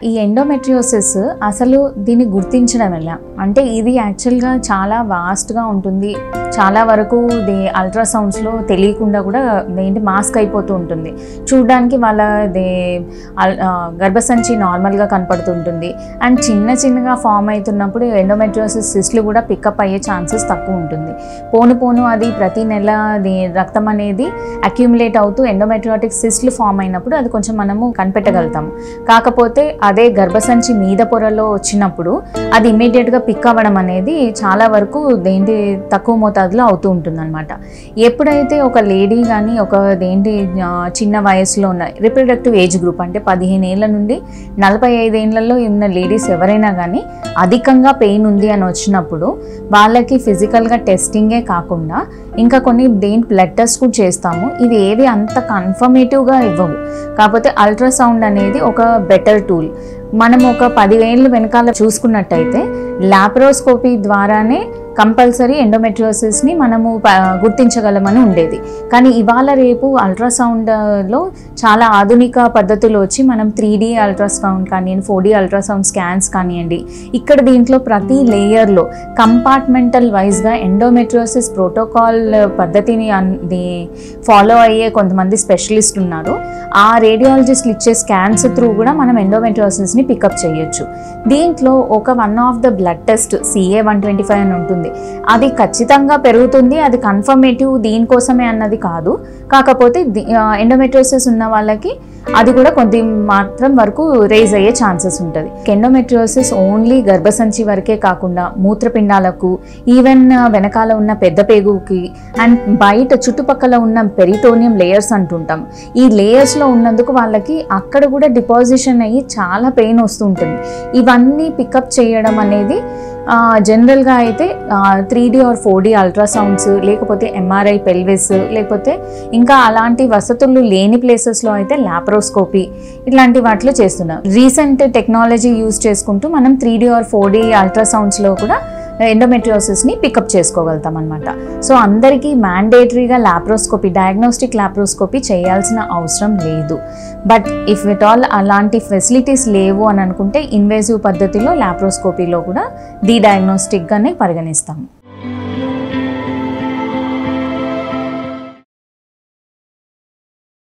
ఈ ఎండోమెట్రియోసిస్ అసలు దీన్ని గుర్తించడం ఎలా అంటే ఇది యాక్చువల్గా చాలా వాస్ట్గా ఉంటుంది. చాలా వరకు అల్ట్రాసౌండ్స్లో తెలియకుండా కూడా ఏంటి మాస్క్ అయిపోతూ ఉంటుంది. చూడడానికి వాళ్ళ గర్భసంచి నార్మల్గా కనపడుతుంటుంది. అండ్ చిన్నగా ఫామ్ అవుతున్నప్పుడు ఎండోమెట్రియోసిస్ సిస్ట్లు కూడా పికప్ అయ్యే ఛాన్సెస్ తక్కువ ఉంటుంది. పోను అది ప్రతి నెల రక్తం అనేది అక్యూములేట్ అవుతూ ఎండోమెట్రియాటిక్ సిస్ట్లు ఫామ్ అయినప్పుడు అది కొంచెం మనము కనిపెట్టగలుగుతాము. కాకపోతే అదే గర్భసంచి మీద పొరలో వచ్చినప్పుడు అది ఇమ్మీడియట్గా పిక్ అవ్వడం అనేది చాలా వరకు తక్కువ మోతాదులో అవుతూ ఉంటుంది అనమాట. ఎప్పుడైతే ఒక లేడీ కానీ చిన్న వయసులో ఉన్న రిప్రొడక్టివ్ ఏజ్ గ్రూప్ అంటే 15 ఏళ్ళ నుండి 45 ఏళ్లలో ఉన్న లేడీస్ ఎవరైనా కానీ అధికంగా పెయిన్ ఉంది అని వచ్చినప్పుడు వాళ్ళకి ఫిజికల్గా టెస్టింగే కాకుండా ఇంకా కొన్ని బ్లడ్ టెస్ట్ కూడా చేస్తాము. ఇవి ఏవి అంత కన్ఫర్మేటివ్గా ఇవ్వవు. కాకపోతే అల్ట్రాసౌండ్ అనేది ఒక బెటర్ టూల్. మనం ఒక 10 ఏళ్ళు వెనకాల చూసుకున్నట్టయితే లాప్రోస్కోపీ ద్వారానే కంపల్సరీ ఎండోమెట్రియోసిస్ని మనము గుర్తించగలమని ఉండేది. కానీ ఇవాళ రేపు అల్ట్రాసౌండ్లో చాలా ఆధునిక పద్ధతులు వచ్చి మనం 3D అల్ట్రాసౌండ్ కానివ్వండి, 4D అల్ట్రాసౌండ్ స్కాన్స్ కానివ్వండి, ఇక్కడ దీంట్లో ప్రతి లేయర్లో కంపార్ట్మెంటల్ వైజ్గా ఎండోమెట్రియోసిస్ ప్రోటోకాల్ పద్ధతిని ఫాలో అయ్యే కొంతమంది స్పెషలిస్ట్ ఉన్నారు. ఆ రేడియాలజిస్ట్లు ఇచ్చే స్కాన్స్ త్రూ కూడా మనం ఎండోమెట్రియోసిస్ని పికప్ చేయొచ్చు. దీంట్లో ఒక one of the blood test CA-125 అని ఉంటుంది. అది ఖచ్చితంగా పెరుగుతుంది, అది కన్ఫర్మేటివ్ దీనికోసమే అన్నది కాదు. కాకపోతే ఎండోమెట్రియోసిస్ ఉన్న వాళ్ళకి అది కూడా కొద్ది మాత్రం వరకు రేజ్ అయ్యే ఛాన్సెస్ ఉంటుంది. ఎండోమెట్రియోసిస్ ఓన్లీ గర్భసంచి వరకే కాకుండా మూత్రపిండాలకు, ఈవెన్ వెనకాల ఉన్న పెద్ద పేగుకి అండ్ బయట చుట్టుపక్కల ఉన్న పెరిటోనియం లేయర్స్ అంటుంటాం. ఈ లేయర్స్లో ఉన్నందుకు వాళ్ళకి అక్కడ కూడా డిపాజిషన్ అయ్యి చాలా పెయిన్ వస్తూ ఉంటుంది. ఇవన్నీ పికప్ చేయడం అనేది జనరల్గా అయితే 3D or 4D అల్ట్రాసౌండ్స్, లేకపోతే MRI పెల్విస్, లేకపోతే ఇంకా అలాంటి వసతులు లేని ప్లేసెస్లో అయితే లాప్రోస్కోపీ ఇట్లాంటి వాటిలో చేస్తున్నాం. రీసెంట్ టెక్నాలజీ యూజ్ చేసుకుంటూ మనం 3D or 4D అల్ట్రాసౌండ్స్లో కూడా ఎండోమెట్రియోసిస్ని పికప్ చేసుకోగలుగుతాం అనమాట. సో అందరికీ మ్యాండేటరీగా డయాగ్నోస్టిక్ లాప్రోస్కోపీ చేయాల్సిన అవసరం లేదు. బట్ ఇఫ్ ఇట్ ఆల్ అలాంటి ఫెసిలిటీస్ లేవు అని అనుకుంటే ఇన్వేజివ్ పద్ధతిలో లాప్రోస్కోపీలో కూడా డయాగ్నోస్టిక్గానే పరిగణిస్తాము.